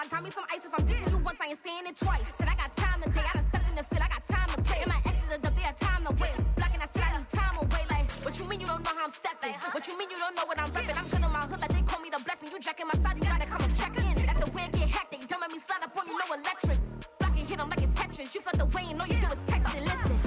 I got me some ice if I'm dissing you once, I ain't saying it twice. Said I got time today, I done stepped in the field, I got time to play. And my exes are up, they had time to wait. Blocking, I said I need time away. Like, what you mean you don't know how I'm stepping? What you mean you don't know what I'm repping? I'm good in my hood like they call me the blessing. You jacking my side, you gotta come and check in. That's the way it get hectic. Don't make me slide up on you, no electric. Blocking, hit them like it's Tetris. You felt the way and all you do is text and listen.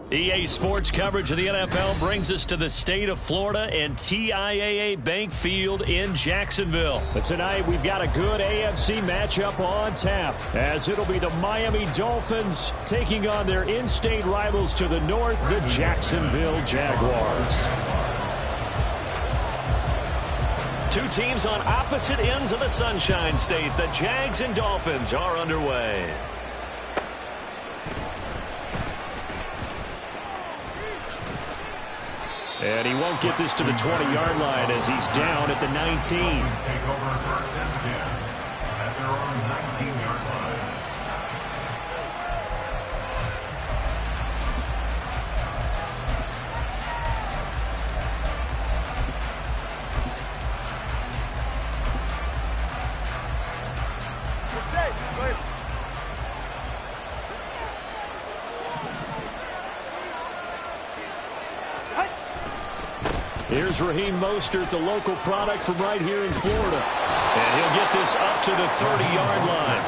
EA Sports coverage of the NFL brings us to the state of Florida and TIAA Bank Field in Jacksonville. But tonight we've got a good AFC matchup on tap, as it'll be the Miami Dolphins taking on their in-state rivals to the north, the Jacksonville Jaguars. Two teams on opposite ends of the Sunshine State. The Jags and Dolphins are underway. And he won't get this to the 20-yard line as he's down at the 19. Take over first and 10 at their own 19-yard line. Good save. Go ahead. Here's Raheem Mostert, the local product from right here in Florida. And he'll get this up to the 30-yard line.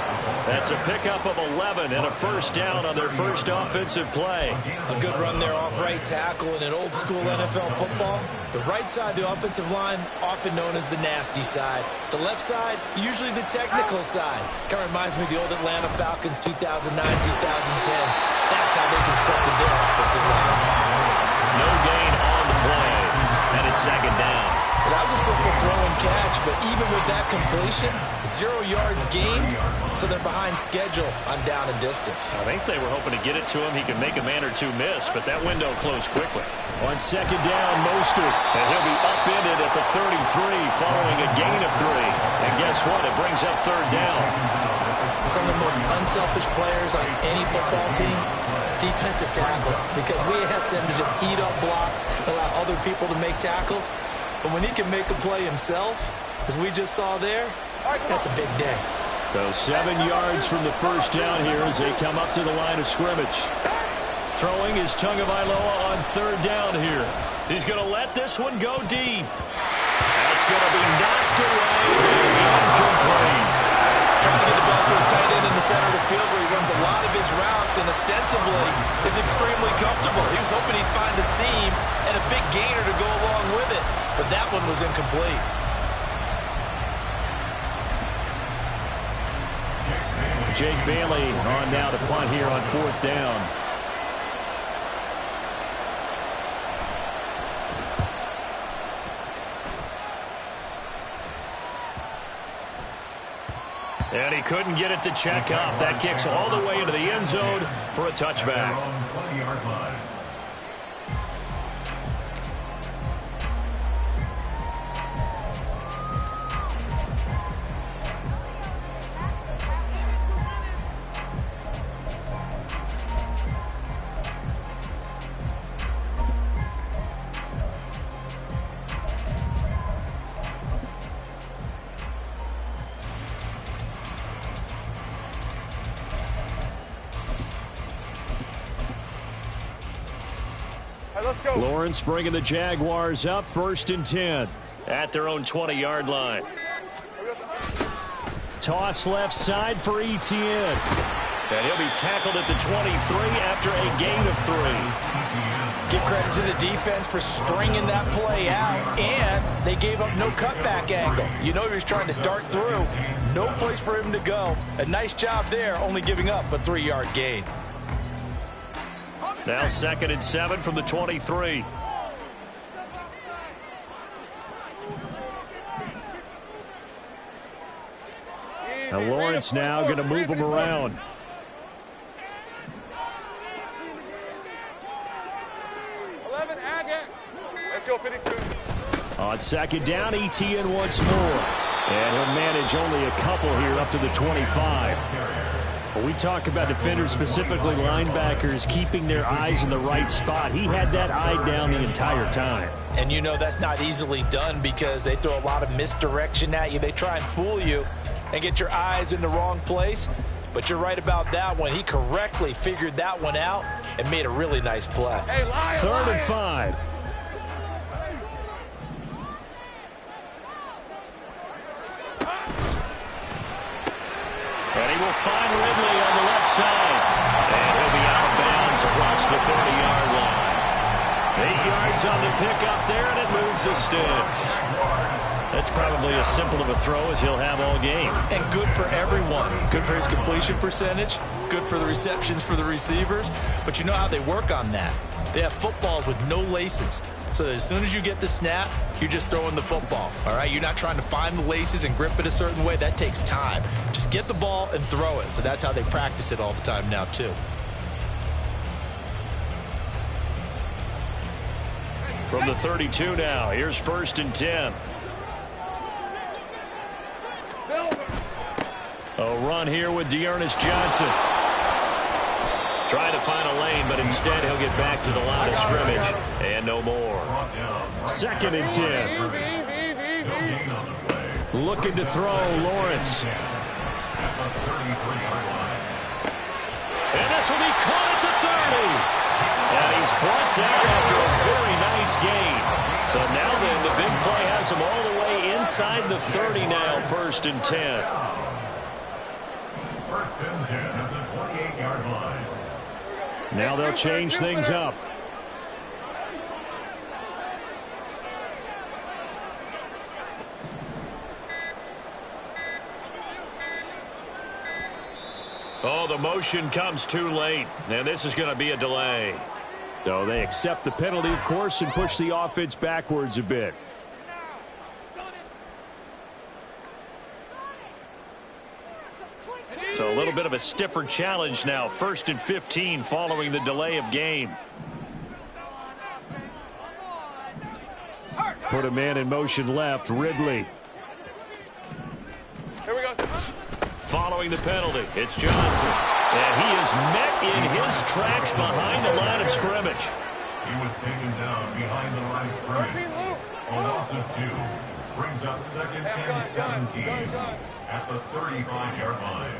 That's a pickup of 11 and a first down on their first offensive play. A good run there off right tackle in an old-school NFL football. The right side of the offensive line, often known as the nasty side. The left side, usually the technical side. Kind of reminds me of the old Atlanta Falcons 2009-2010. That's how they constructed their offensive line. No gain on the play. And it's second down. Well, that was a simple throw and catch, but even with that completion, 0 yards gained, so they're behind schedule on down and distance. I think they were hoping to get it to him. He could make a man or two miss, but that window closed quickly. On second down, Mostert. And he'll be upended at the 33 following a gain of 3. And guess what? It brings up third down. Some of the most unselfish players on any football team, defensive tackles, because we ask them to just eat up blocks, allow other people to make tackles. But when he can make a play himself, as we just saw there, that's a big day. So 7 yards from the first down here as they come up to the line of scrimmage. Throwing is Tagovailoa on third down here. He's going to let this one go deep. That's going to be knocked away and incomplete. Trying to get the ball to his tight end in the center of the field where he runs a lot of his routes and ostensibly is extremely comfortable. He was hoping he'd find a seam and a big gainer to go along with it, but that one was incomplete. Jake Bailey on now to punt here on fourth down. And he couldn't get it to check up. That kicks all the way into the end zone for a touchback. 20-yard line. Lawrence bringing the Jaguars up, 1st and 10. At their own 20-yard line. Toss left side for Etienne. And he'll be tackled at the 23 after a gain of 3. Give credit to the defense for stringing that play out, and they gave up no cutback angle. You know he was trying to dart through. No place for him to go. A nice job there, only giving up a 3-yard gain. Now 2nd and 7 from the 23. Now Lawrence now going to move him around. On 2nd down, Etienne once more. And he'll manage only a couple here up to the 25. When we talk about defenders, specifically linebackers, keeping their eyes in the right spot, he had that eye down the entire time. And you know that's not easily done because they throw a lot of misdirection at you. They try and fool you and get your eyes in the wrong place. But you're right about that one. He correctly figured that one out and made a really nice play. Hey, Lion, 3rd and 5. And he will find Ridley on the left side. And he'll be out of bounds across the 30-yard line. 8 yards on the pickup there, and it moves the sticks. That's probably as simple of a throw as he'll have all game. And good for everyone. Good for his completion percentage. Good for the receptions for the receivers. But you know how they work on that. They have footballs with no laces. So that as soon as you get the snap, you're just throwing the football. All right? You're not trying to find the laces and grip it a certain way. That takes time. Just get the ball and throw it. So that's how they practice it all the time now, too. From the 32 now, here's 1st and 10. A run here with D'Ernest Johnson. Trying to find a lane, but instead he'll get back to the line of scrimmage. And no more. 2nd and 10. Looking to throw, Lawrence. And this will be caught at the 30. And he's brought down after a very nice gain. So now then, the big play has him all the way inside the 30 now, 1st and 10. 1st and 10 at the 28-yard line. Now they'll change things up. Oh, the motion comes too late, and this is going to be a delay. So they accept the penalty, of course, and push the offense backwards a bit. So a little bit of a stiffer challenge now. 1st and 15 following the delay of game. Put a man in motion left, Ridley. Here we go. Following the penalty, it's Johnson. And he is met in his tracks behind the line of scrimmage. He was taken down behind the line of scrimmage. A loss of 2 brings up 2nd and 17 at the 35-yard line.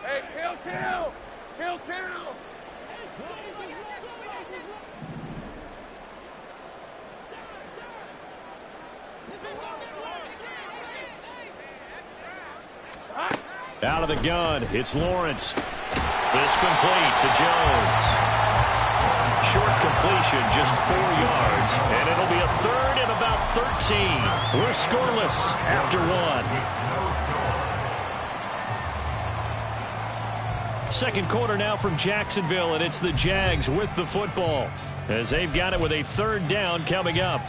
Hey, kill. Out of the gun, it's Lawrence. This complete to Jones. Short completion, just 4 yards. And it'll be a 3rd and about 13. We're scoreless after 1. Second quarter now from Jacksonville, and it's the Jags with the football as they've got it with a 3rd down coming up.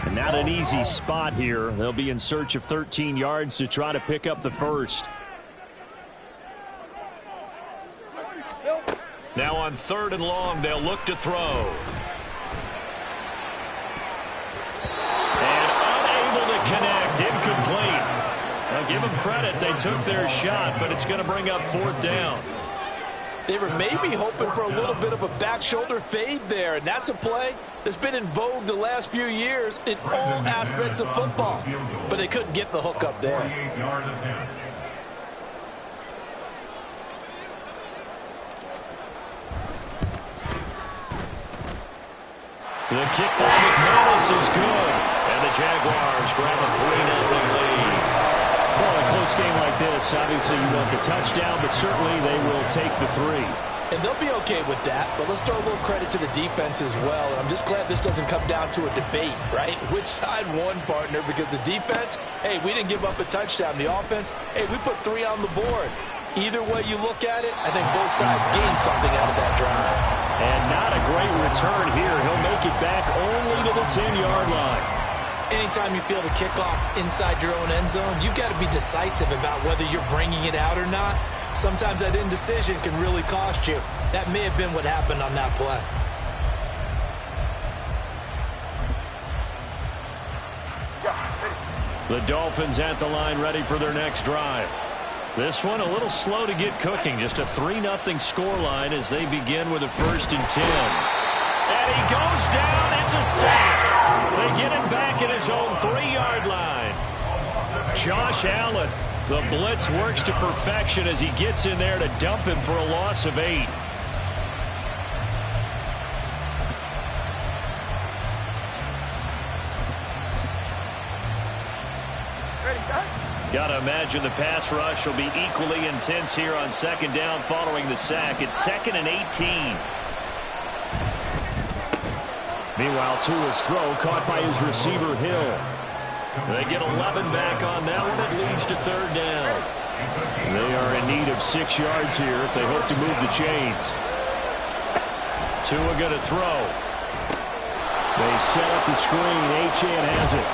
And not an easy spot here. They'll be in search of 13 yards to try to pick up the 1st. Now on 3rd and long, they'll look to throw. And unable to connect, incomplete. Now give them credit, they took their shot, but it's going to bring up 4th down. They were maybe hoping for a little bit of a back shoulder fade there, and that's a play that's been in vogue the last few years in all aspects of football. But they couldn't get the hook up there. 48-yard attempt. The kick by McManus is good, and the Jaguars grab a 3-0 lead. Well, a close game like this, obviously you want the touchdown, but certainly they will take the 3. And they'll be okay with that, but let's throw a little credit to the defense as well. And I'm just glad this doesn't come down to a debate, right? Which side won, partner? Because the defense, hey, we didn't give up a touchdown. The offense, hey, we put 3 on the board. Either way you look at it, I think both sides gained something out of that drive. And not a great return here. He'll make it back only to the 10-yard line. Anytime you feel the kickoff inside your own end zone, you've got to be decisive about whether you're bringing it out or not. Sometimes that indecision can really cost you. That may have been what happened on that play. The Dolphins at the line ready for their next drive. This one a little slow to get cooking. Just a 3-0 scoreline as they begin with a 1st and 10. And he goes down. It's a sack. They get him back at his own 3-yard line. Josh Allen, the blitz works to perfection as he gets in there to dump him for a loss of 8. Got to imagine the pass rush will be equally intense here on 2nd down following the sack. It's 2nd and 18. Meanwhile, Tua's throw caught by his receiver, Hill. They get 11 back on that one. It leads to 3rd down. They are in need of 6 yards here if they hope to move the chains. Tua going to throw. They set up the screen. Achane has it.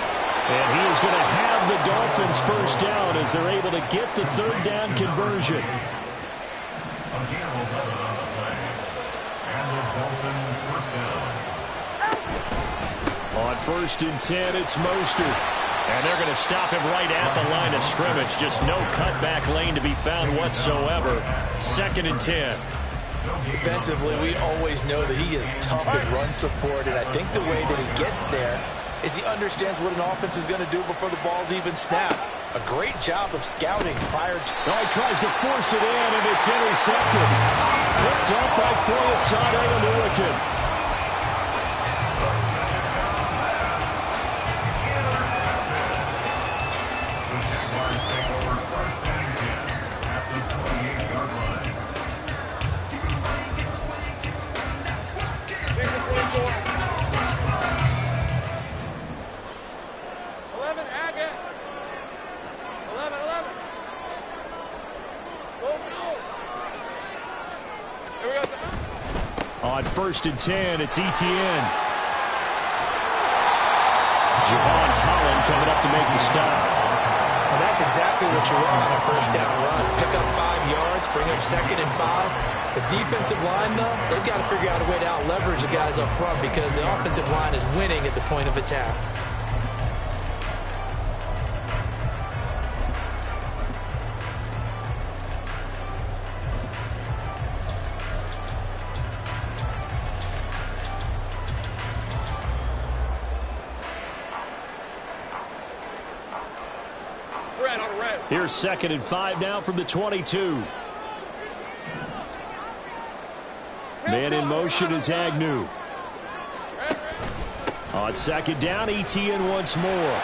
And he is going to have the Dolphins 1st down as they're able to get the 3rd down conversion. Again, 11 on the play. And the Dolphins 1st down. On 1st and 10, it's Mostert. And they're going to stop him right at the line of scrimmage. Just no cutback lane to be found whatsoever. 2nd and 10. Defensively, we always know that he is tough in run support, and I think the way that he gets there is he understands what an offense is going to do before the ball's even snapped. A great job of scouting prior to... Oh, he tries to force it in, and it's intercepted. Picked up by Foyesade Oluokun. On 1st and 10, it's Etienne. Javon Holland coming up to make the stop. And that's exactly what you want on a 1st down run. Pick up 5 yards, bring up 2nd and 5. The defensive line, though, they've got to figure out a way to out-leverage the guys up front because the offensive line is winning at the point of attack. Here's 2nd and 5 now from the 22. Man in motion is Agnew. On 2nd down, Etienne once more. And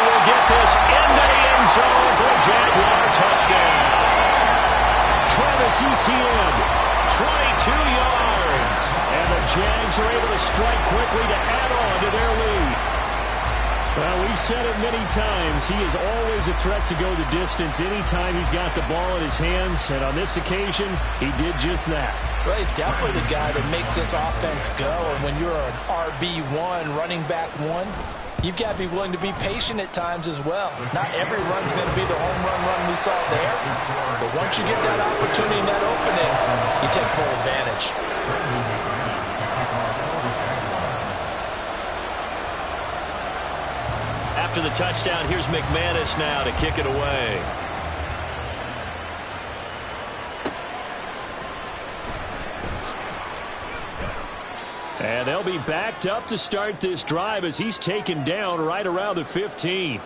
we'll get this into the end zone for a Jaguar touchdown. Travis Etienne, 22 yards. And the Jags are able to strike quickly to add on to their lead. Well, we've said it many times. He is always a threat to go the distance anytime he's got the ball in his hands. And on this occasion, he did just that. Well, he's definitely the guy that makes this offense go. And when you're an RB1, running back 1, you've got to be willing to be patient at times as well. Not every run's going to be the home run we saw there. But once you get that opportunity and that opening, you take full advantage. After the touchdown, here's McManus now to kick it away. And they'll be backed up to start this drive as he's taken down right around the 15.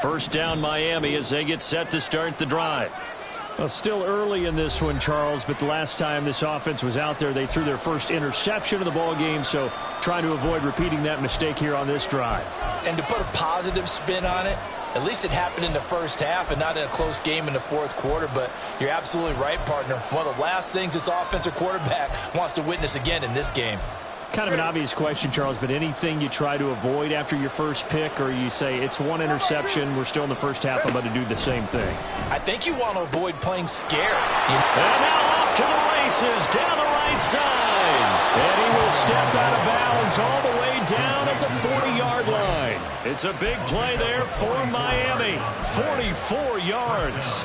First down Miami as they get set to start the drive. Well, still early in this one, Charles, but the last time this offense was out there, they threw their first interception of the ball game, so trying to avoid repeating that mistake here on this drive. And to put a positive spin on it, At least it happened in the first half and not in a close game in the fourth quarter. But you're absolutely right, partner. One of the last things this offensive quarterback wants to witness again in this game. Kind of an obvious question, Charles, but anything you try to avoid after your first pick, or you say it's one interception, we're still in the first half, I'm going to do the same thing? I think you want to avoid playing scared. And now off to the races down the right side. And he will step out of bounds all the way down at the 40-yard line. It's a big play there for Miami. 44 yards.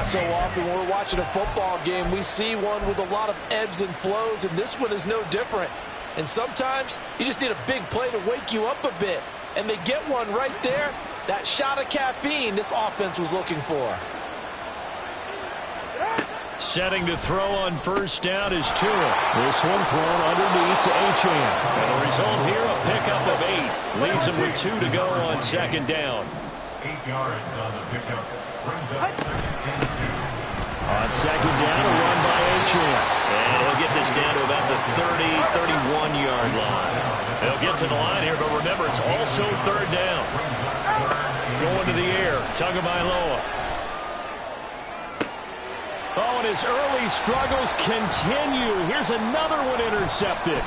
So often when we're watching a football game, we see one with a lot of ebbs and flows, and this one is no different. And sometimes you just need a big play to wake you up a bit. And they get one right there. That shot of caffeine this offense was looking for. Setting to throw on first down is Tua. This one thrown underneath to Achane. And the result here, a pickup of 8. Leaves him with 2 to go on second down. 8 yards on the pickup. Brings up second and 2. On second down, a run by Achane. And he'll get this down to about the 30, 31-yard line. He'll get to the line here, but remember, it's also third down. Going to the air, Tagovailoa. Oh, and his early struggles continue. Here's another one intercepted.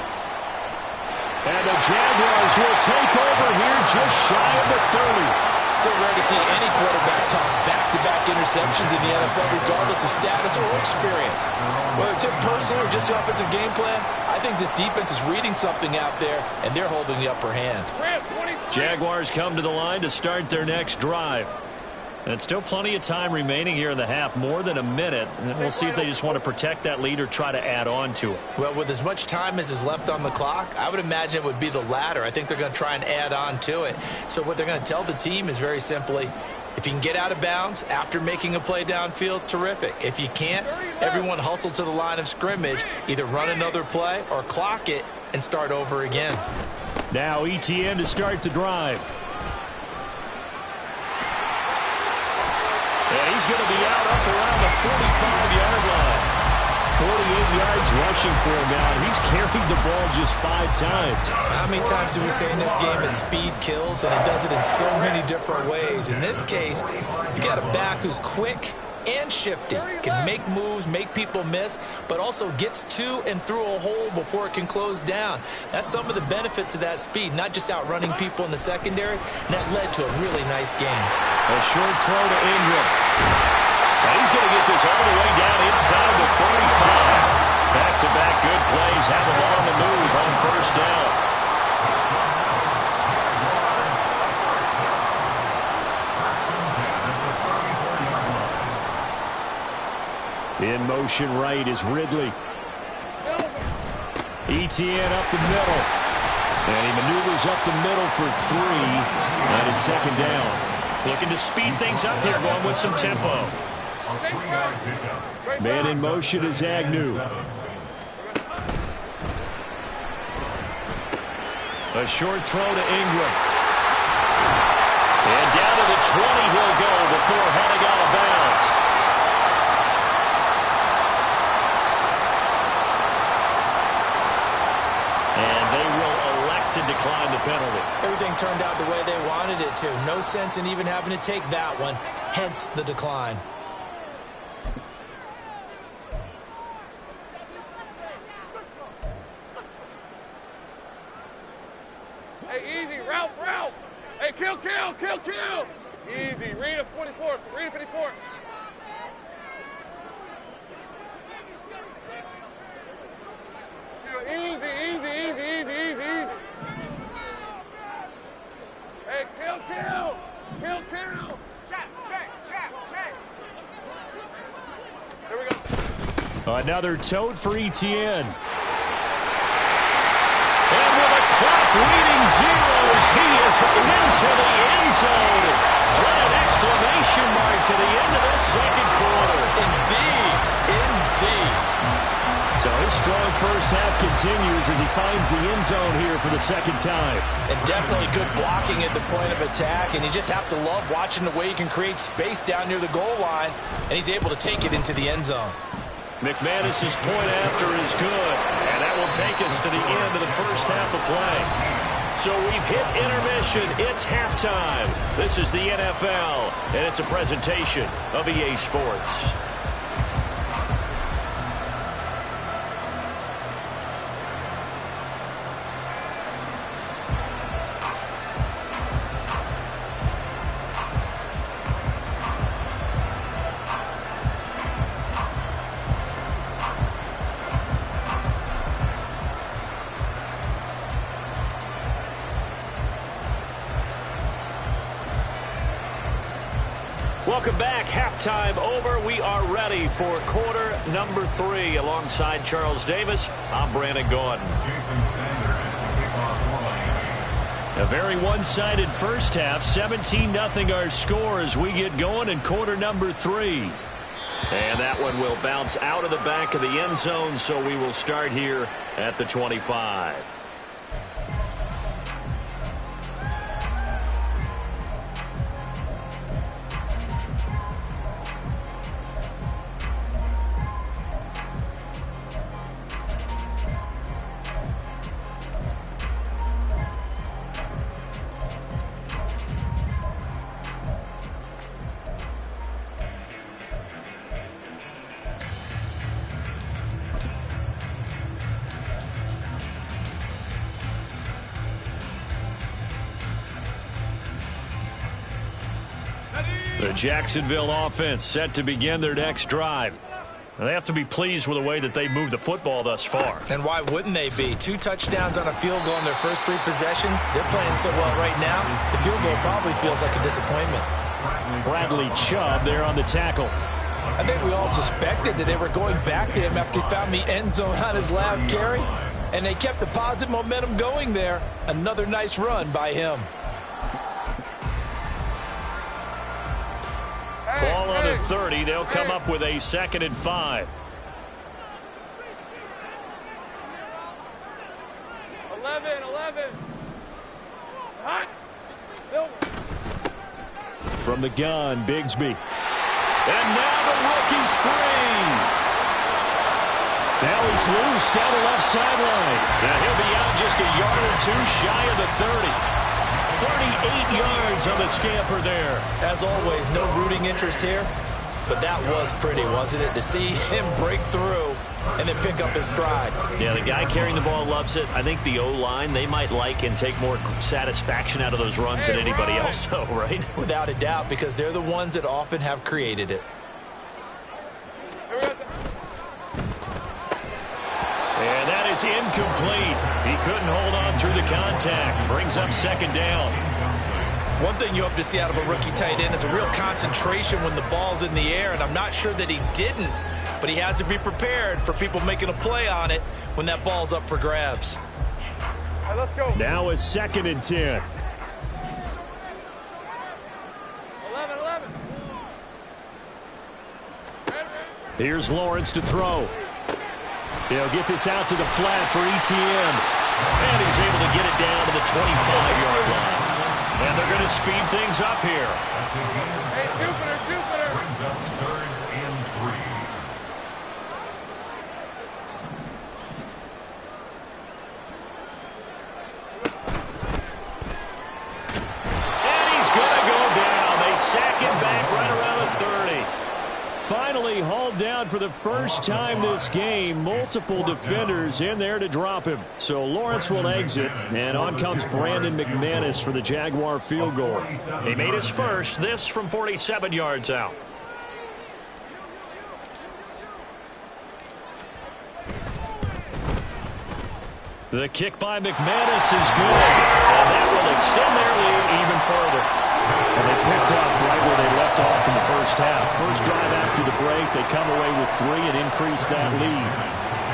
And the Jaguars will take over here just shy of the 30. So rare to see any quarterback toss back-to-back interceptions in the NFL, regardless of status or experience. Whether it's him personally or just the offensive game plan, I think this defense is reading something out there, and they're holding the upper hand. Jaguars come to the line to start their next drive. And still plenty of time remaining here in the half, more than a minute. And we'll see if they just want to protect that lead or try to add on to it. Well, with as much time as is left on the clock, I would imagine it would be the latter. I think they're going to try and add on to it. So what they're going to tell the team is very simply, if you can get out of bounds after making a play downfield, terrific. If you can't, everyone hustle to the line of scrimmage, either run another play or clock it and start over again. Now ETN to start the drive. And he's going to be out up around the 45-yard line. 48 yards rushing for him now. He's carried the ball just 5 times. How many times do we say in this game that speed kills, and it does it in so many different ways? In this case, you got a back who's quick and shifty, can make moves, make people miss, but also gets to and through a hole before it can close down. That's some of the benefits of that speed, not just outrunning people in the secondary, and that led to a really nice game. A short throw to Ingram. And he's going to get this all the way down inside the 45. Back-to-back good plays have him on the move on first down. In motion right is Ridley. ETN up the middle. And he maneuvers up the middle for 3. And it's second down. Looking to speed things up here, going with some tempo. Man in motion is Agnew. A short throw to Ingram. And down to the 20 he'll go before heading out of bounds. And they will elect to decline the penalty. Everything turned out the way they wanted it to. No sense in even having to take that one, hence the decline. Hey, easy, Ralph. Hey, kill. Easy, read a 44, read a 54. Easy. Hey, kill. Check. There we go. Another tote for ETN. And with a clock reading zeros, he is into the end zone. What an exclamation mark to the end of this second quarter. Indeed. So his strong first half continues as he finds the end zone here for the second time. And definitely good blocking at the point of attack, and you just have to love watching the way he can create space down near the goal line, and he's able to take it into the end zone. McManus's point after is good, and that will take us to the end of the first half of play. So we've hit intermission. It's halftime. This is the NFL, and it's a presentation of EA Sports. Welcome back. Halftime over. We are ready for quarter number 3. Alongside Charles Davis, I'm Brandon Gaudin. A very one-sided first half. 17-0 our score as we get going in quarter number 3. And that one will bounce out of the back of the end zone, so we will start here at the 25. The Jacksonville offense set to begin their next drive. They have to be pleased with the way that they moved the football thus far. And why wouldn't they be? 2 touchdowns on a field goal in their first 3 possessions. They're playing so well right now, the field goal probably feels like a disappointment. Bradley Chubb there on the tackle. I think we all suspected that they were going back to him after he found the end zone on his last carry. And they kept the positive momentum going there. Another nice run by him. Ball on the 30. They'll come up with a 2nd and 5. 11. Hot. Silver. From the gun, Bigsby. And now the rookie's free. Now he's loose down the left sideline. Now he'll be out just a yard or 2 shy of the 30. 38 yards on the scamper there. As always, no rooting interest here, but that was pretty, wasn't it? To see him break through and then pick up his stride. Yeah, the guy carrying the ball loves it. I think the O-line, they might like and take more satisfaction out of those runs than anybody else, though, right? Without a doubt, because they're the ones that often have created it. And that is incomplete. He couldn't hold on through the contact. Brings up 2nd down. One thing you hope to see out of a rookie tight end is a real concentration when the ball's in the air, and I'm not sure that he didn't, but he has to be prepared for people making a play on it when that ball's up for grabs. All right, let's go. Now a 2nd and 10. 11. Here's Lawrence to throw. He'll get this out to the flat for Etienne. And he's able to get it down to the 25-yard line. And they're going to speed things up here. Hey, Jupiter. Brings up 3rd and 3. And he's going to go down. They sack him back right around the 30. Finally hauled down for the first time this game. Multiple defenders in there to drop him. So Lawrence will exit, and on comes Brandon McManus for the Jaguar field goal. He made his first, this from 47 yards out. The kick by McManus is good, and that will extend their lead even further. And they picked up right where they left off in the first half. First drive after the break, they come away with 3 and increase that lead.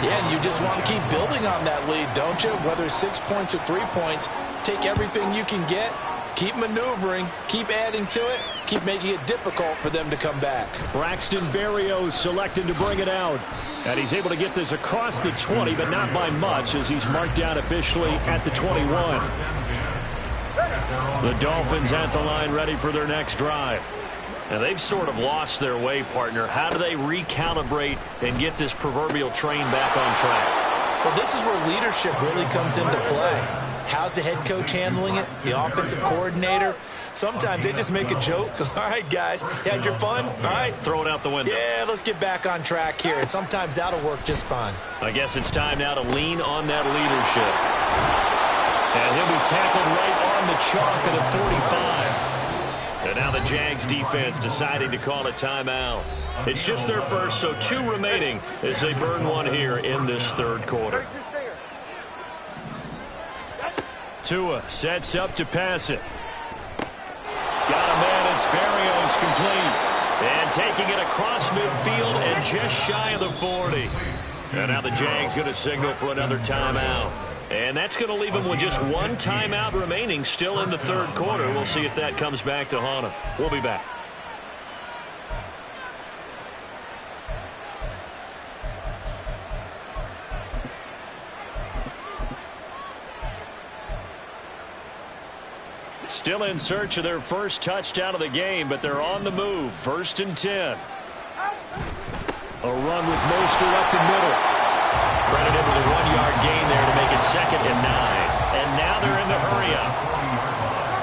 Yeah, and you just want to keep building on that lead, don't you? Whether 6 points or 3 points, take everything you can get, keep maneuvering, keep adding to it, keep making it difficult for them to come back. Braxton Berrios selected to bring it out. And he's able to get this across the 20, but not by much, as he's marked down officially at the 21. The Dolphins at the line, ready for their next drive. And they've sort of lost their way, partner. How do they recalibrate and get this proverbial train back on track? Well, this is where leadership really comes into play. How's the head coach handling it? The offensive coordinator? Sometimes they just make a joke. All right, guys, you had your fun? All right. Throw it out the window. Yeah, let's get back on track here. And sometimes that'll work just fine. I guess it's time now to lean on that leadership. And he'll be tackled right on the chalk of the 45. And now the Jags defense deciding to call a timeout. It's just their first, so 2 remaining as they burn one here in this third quarter. Tua sets up to pass it. Got a man, it's Berrios complete. And taking it across midfield and just shy of the 40. And now the Jags going to signal for another timeout. And that's going to leave them with just 1 timeout remaining still in the third quarter. We'll see if that comes back to haunt them. We'll be back. Still in search of their first touchdown of the game, but they're on the move. 1st and 10. A run with Mostert up the middle. Credited with a 1-yard gain there to make it 2nd and 9. And now they're in the hurry up.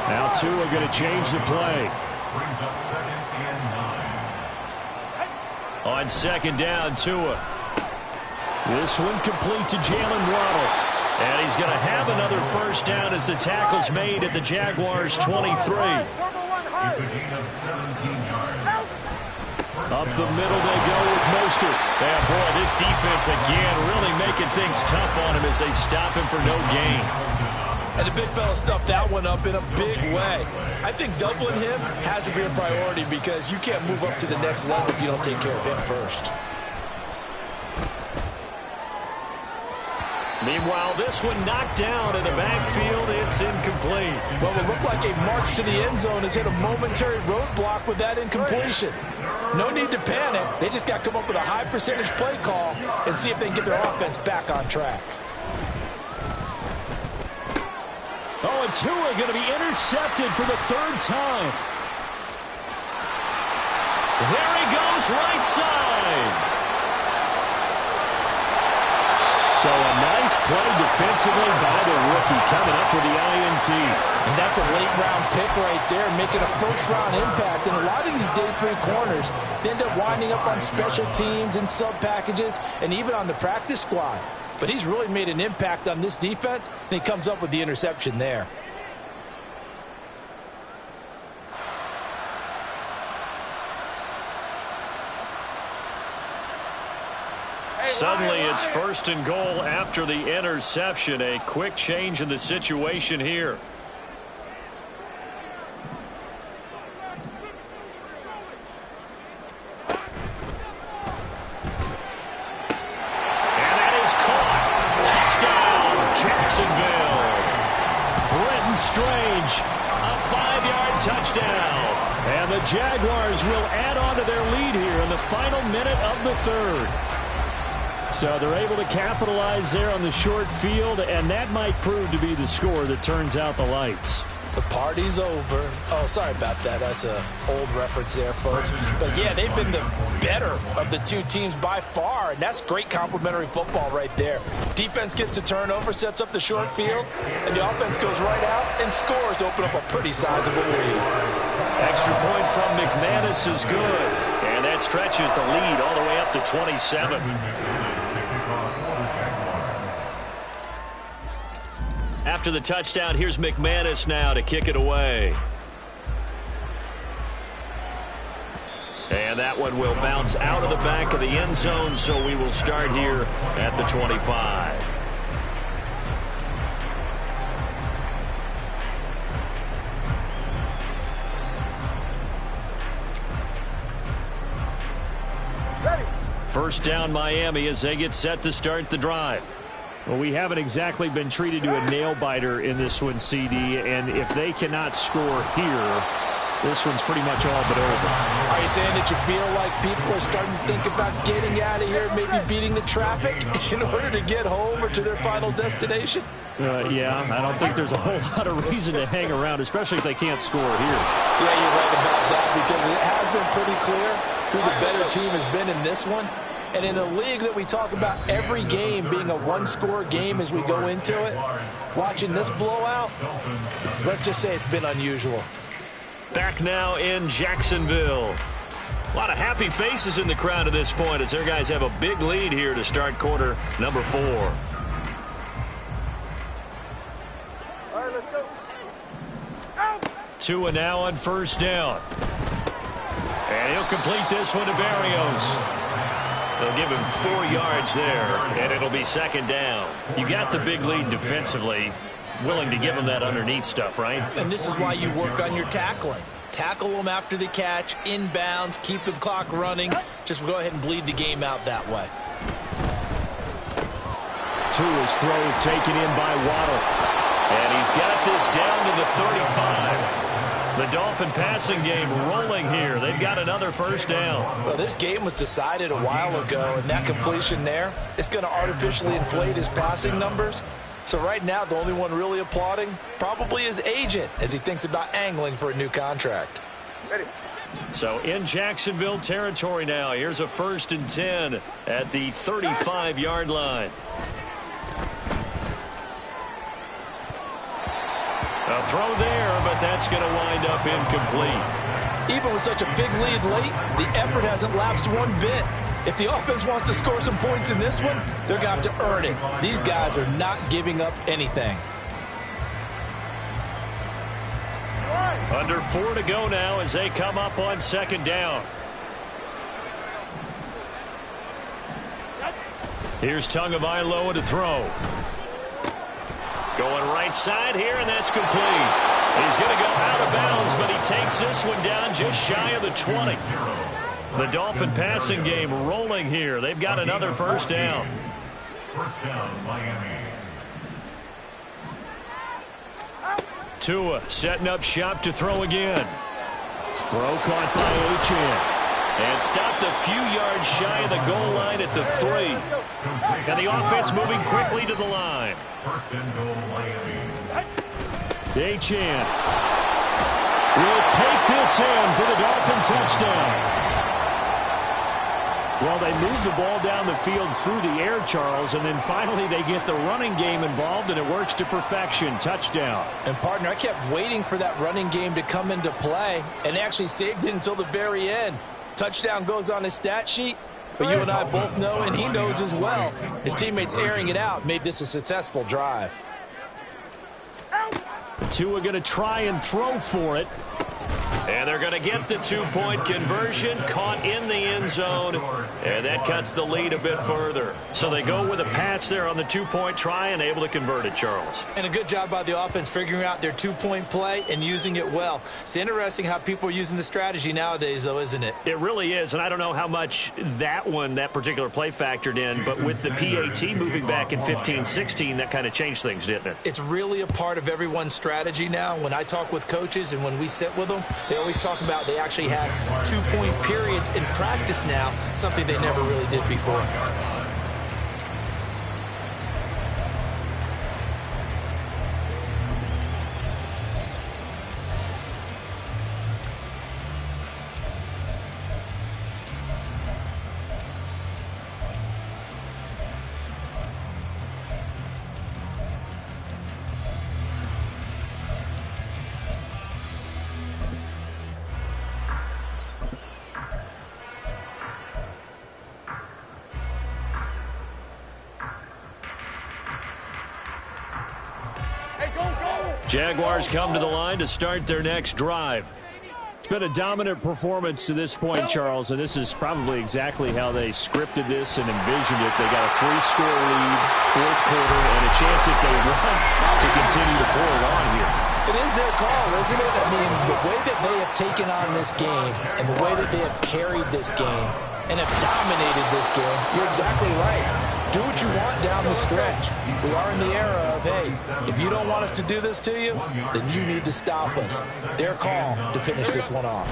Now Tua going to change the play. Brings up 2nd and 9. On 2nd down, Tua. This one complete to Jalen Waddle. And he's going to have another first down as the tackle's made at the Jaguars' 23. It's a gain of 17 yards. Up the middle they go with Mostert. Yeah, boy, this defense again really making things tough on him as they stop him for no gain. And the big fella stuffed that one up in a big way. I think doubling him has to be a priority because you can't move up to the next level if you don't take care of him first. Meanwhile, this one knocked down in the backfield. It's incomplete. Well, it looked like a march to the end zone has hit a momentary roadblock with that incompletion. No need to panic. They just got to come up with a high percentage play call and see if they can get their offense back on track. Oh, and Tua going to be intercepted for the 3rd time. There he goes, right side. So a nice play defensively by the rookie coming up with the INT. And that's a late-round pick right there, making a first-round impact. And a lot of these day 3 corners, they end up winding up on special teams and sub-packages and even on the practice squad. But he's really made an impact on this defense, and he comes up with the interception there. Suddenly it's 1st and goal after the interception. A quick change in the situation here. And that is caught. Touchdown, Jacksonville. Brenton Strange, a 5-yard touchdown. And the Jaguars will add on to their lead here in the final minute of the 3rd. So they're able to capitalize there on the short field, and that might prove to be the score that turns out the lights. The party's over. Oh, sorry about that. That's an old reference there, folks. But, yeah, they've been the better of the 2 teams by far, and that's great complementary football right there. Defense gets the turnover, sets up the short field, and the offense goes right out and scores to open up a pretty sizable lead. Extra point from McManus is good, and that stretches the lead all the way up to 27. After the touchdown, here's McManus now to kick it away. And that one will bounce out of the back of the end zone, so we will start here at the 25. First down, Miami, as they get set to start the drive. Well, we haven't exactly been treated to a nail-biter in this one, CD, and if they cannot score here, this one's pretty much all but over. Are you saying that you feel like people are starting to think about getting out of here, maybe beating the traffic in order to get home or to their final destination? Yeah, I don't think there's a whole lot of reason to hang around, especially if they can't score here. Yeah, you're right about that, because it has been pretty clear who the better team has been in this one. And in a league that we talk about every game being a one-score game as we go into it, watching this blowout, let's just say it's been unusual. Back now in Jacksonville. A lot of happy faces in the crowd at this point as their guys have a big lead here to start quarter number 4. All right, let's go. Out. Tua now on first down. And he'll complete this one to Berrios. They'll give him 4 yards there, and it'll be second down. You got the big lead defensively. Willing to give him that underneath stuff, right? And this is why you work on your tackling. Tackle them after the catch, inbounds, keep the clock running. Just go ahead and bleed the game out that way. Tua's throws taken in by Waddle. And he's got this down to the 35. The Dolphin passing game rolling here. They've got another first down. Well, this game was decided a while ago, and that completion there, it's going to artificially inflate his passing numbers. So right now, the only one really applauding probably his agent as he thinks about angling for a new contract. Ready. So in Jacksonville territory now. Here's a 1st and 10 at the 35-yard line. A throw there, but that's going to wind up incomplete. Even with such a big lead late, the effort hasn't lapsed one bit. If the offense wants to score some points in this one, they're going to have to earn it. These guys are not giving up anything. Under 4 to go now as they come up on second down. Here's Tagovailoa to throw. Going right side here, and that's complete. He's going to go out of bounds, but he takes this one down just shy of the 20. The Dolphin passing game rolling here. They've got another first down. First down, Miami. Tua setting up shop to throw again. Throw caught by Achane. And stopped a few yards shy of the goal line at the 3. And the offense moving quickly to the line. First and goal, Miami. Achane will take this in for the Dolphin touchdown. Well, they move the ball down the field through the air, Charles, and then finally they get the running game involved, and it works to perfection. Touchdown. And, partner, I kept waiting for that running game to come into play and actually saved it until the very end. Touchdown goes on his stat sheet, but you and I both know, and he knows as well, his teammates airing it out made this a successful drive. Tua going to try and throw for it. And they're going to get the 2-point conversion, caught in the end zone, and that cuts the lead a bit further. So they go with a pass there on the 2-point try and able to convert it, Charles. And a good job by the offense figuring out their 2-point play and using it well. It's interesting how people are using the strategy nowadays, though, isn't it? It really is, and I don't know how much that particular play factored in, but with the PAT moving back in 15-16, that kind of changed things, didn't it? It's really a part of everyone's strategy now. When I talk with coaches and when we sit with them, they always talk about they actually have 2-point periods in practice now, something they never really did before. Jaguars come to the line to start their next drive. It's been a dominant performance to this point, Charles, and this is probably exactly how they scripted this and envisioned it. They got a 3-score lead, fourth quarter, and a chance if they want to continue to pour it on here. It is their call, isn't it? I mean, the way that they have taken on this game and the way that they have carried this game and have dominated this game, you're exactly right. Do what you want down the stretch. We are in the era of, hey, if you don't want us to do this to you, then you need to stop us. Their call to finish this one off.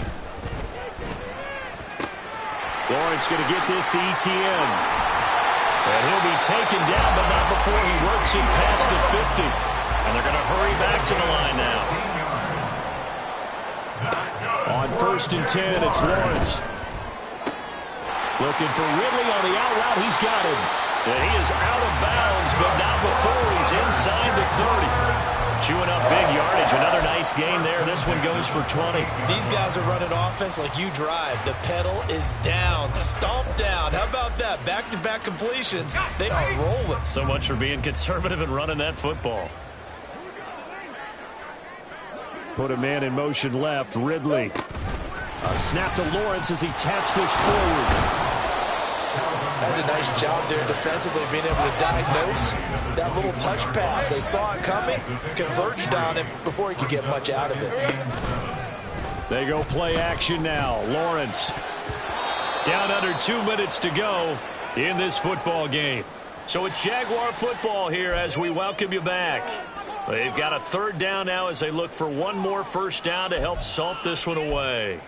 Lawrence going to get this to Etienne. And he'll be taken down, but not before he works it past the 50. And they're going to hurry back to the line now. On 1st and 10, it's Lawrence. Looking for Ridley on the out route. He's got him. And he is out of bounds, but not before he's inside the 30. Chewing up big yardage. Another nice gain there. This one goes for 20. These guys are running offense like you drive. The pedal is down. Stomp down. How about that? Back-to-back completions. They are rolling. So much for being conservative and running that football. Put a man in motion left. Ridley. A snap to Lawrence as he taps this forward. That's a nice job there defensively, being able to diagnose that little touch pass. They saw it coming, converged on him before he could get much out of it. They go play action now. Lawrence. Down under 2 minutes to go in this football game. So it's Jaguar football here as we welcome you back. They've got a third down now as they look for one more first down to help salt this one away.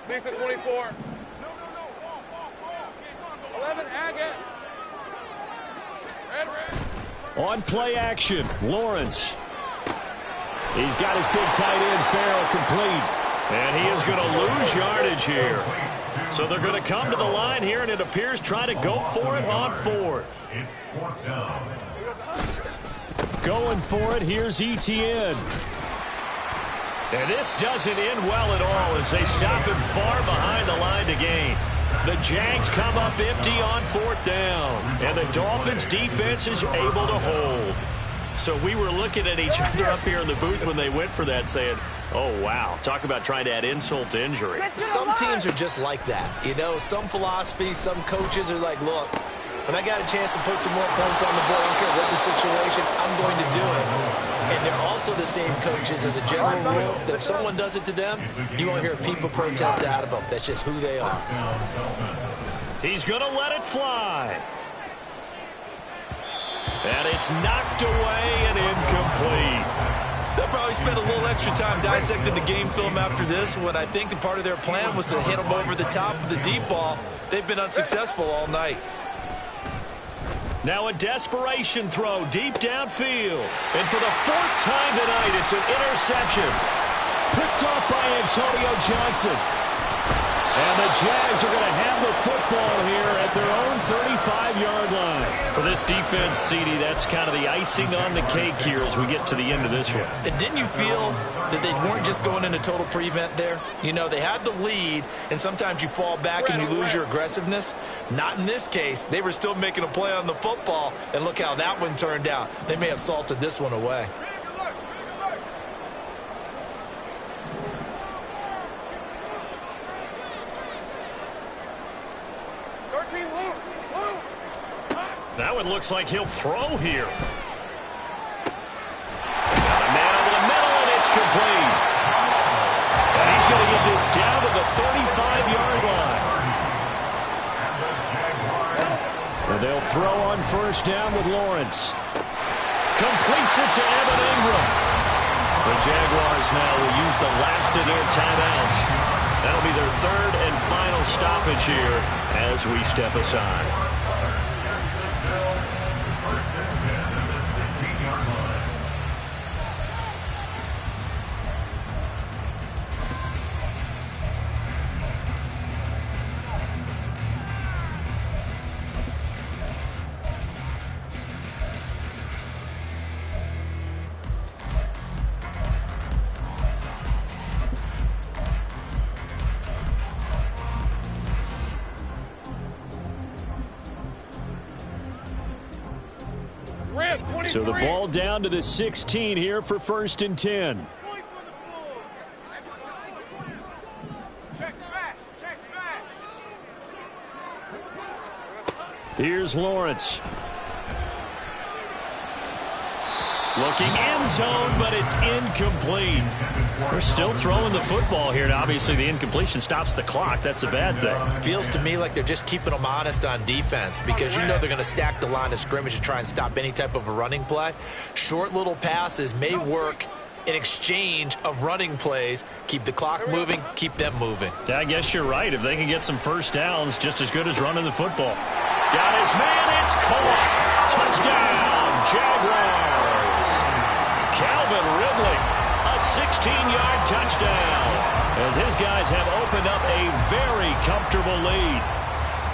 Decent 24. 11, Agate. Red. On play action, Lawrence. He's got his big tight end, Farrell, complete. And he is going to lose yardage here. So they're going to come to the line here, and it appears try to go for it on fourth. It's fourth down. Going for it, here's Etienne. And this doesn't end well at all as they stop him far behind the line to gain. The Jags come up empty on fourth down, and the Dolphins' defense is able to hold. So we were looking at each other up here in the booth when they went for that saying, oh, wow, talk about trying to add insult to injury. Some teams are just like that. You know, some philosophies, some coaches are like, look, when I got a chance to put some more points on the board, I don't care what the situation, I'm going to do it. And they're also the same coaches as a general rule that if someone does it to them, you won't hear people protest out of them. That's just who they are. He's going to let it fly. And it's knocked away and incomplete. They'll probably spend a little extra time dissecting the game film after this when I think the part of their plan was to hit them over the top of the deep ball. They've been unsuccessful all night. Now a desperation throw deep downfield. And for the fourth time tonight, it's an interception. Picked off by Antonio Johnson. And the Jags are going to have the football here at their own 35-yard line. For this defense, CD, that's kind of the icing on the cake here as we get to the end of this one. And didn't you feel that they weren't just going into total prevent there? You know, they had the lead, and sometimes you fall back and you lose your aggressiveness. Not in this case. They were still making a play on the football, and look how that one turned out. They may have salted this one away. That one looks like he'll throw here. Got a man over the middle, and it's complete. And he's going to get this down to the 35-yard line. And they'll throw on first down with Lawrence. Completes it to Evan Ingram. The Jaguars now will use the last of their timeouts. That'll be their third and final stoppage here as we step aside. So the ball down to the 16 here for first and 10. Here's Lawrence. Looking end zone, but it's incomplete. They're still throwing the football here, and obviously the incompletion stops the clock. That's a bad thing. Feels to me like they're just keeping them honest on defense because you know they're going to stack the line of scrimmage and try and stop any type of a running play. Short little passes may work in exchange of running plays. Keep the clock moving, keep them moving. Yeah, I guess you're right. If they can get some first downs, just as good as running the football. Got his man, it's caught. Touchdown, Jaguars. Calvin Ridley, a 16-yard touchdown, as his guys have opened up a very comfortable lead.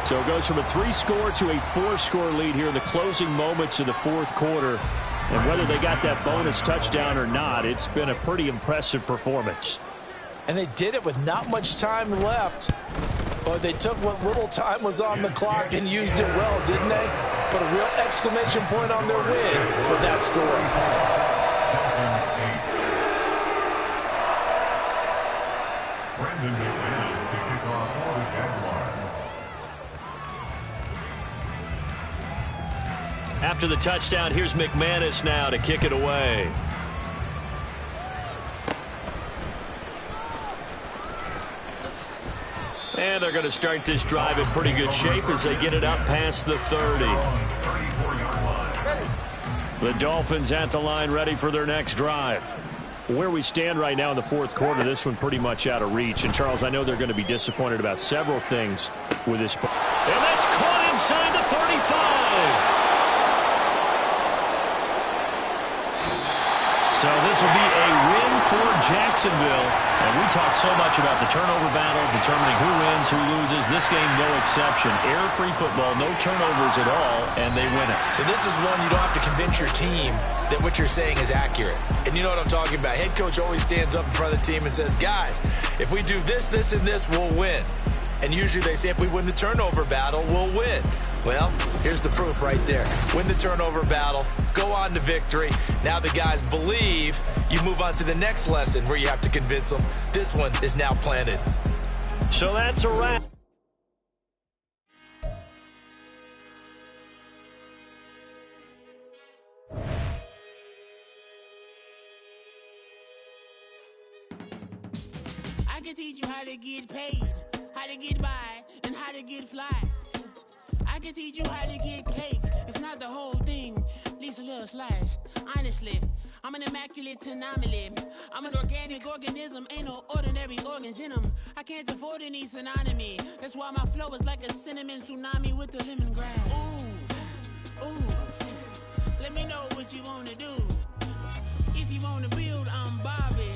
So it goes from a 3-score to a 4-score lead here in the closing moments of the fourth quarter. And whether they got that bonus touchdown or not, it's been a pretty impressive performance. And they did it with not much time left. But they took what little time was on the clock and used it well, didn't they? Put a real exclamation point on their win with that score. Brandon McManus to kick off for the Jaguars. After the touchdown, here's McManus now to kick it away. And they're going to start this drive in pretty good shape as they get it up past the 30. The Dolphins at the line ready for their next drive. Where we stand right now in the fourth quarter, this one pretty much out of reach. And, Charles, I know they're going to be disappointed about several things with this. And that's caught inside the 35. So this will be a win for Jacksonville. And we talk so much about the turnover battle, determining who wins, who loses. This game, no exception. Error-free football, no turnovers at all, and they win it. So this is one you don't have to convince your team that what you're saying is accurate. And you know what I'm talking about. Head coach always stands up in front of the team and says, guys, if we do this, this, and this, we'll win. And usually they say if we win the turnover battle, we'll win. Well, here's the proof right there. Win the turnover battle, go on to victory. Now the guys believe. You move on to the next lesson where you have to convince them. This one is now planted. So that's a wrap. I can teach you how to get paid, how to get by, and how to get fly. I can teach you how to get cake, if not the whole thing, at least a little slice. Honestly, I'm an immaculate anomaly. I'm an organic organism, ain't no ordinary organs in them. I can't afford any synonymy. That's why my flow is like a cinnamon tsunami with the lemongrass. Ooh, ooh, let me know what you wanna do. If you wanna build, I'm Bobby.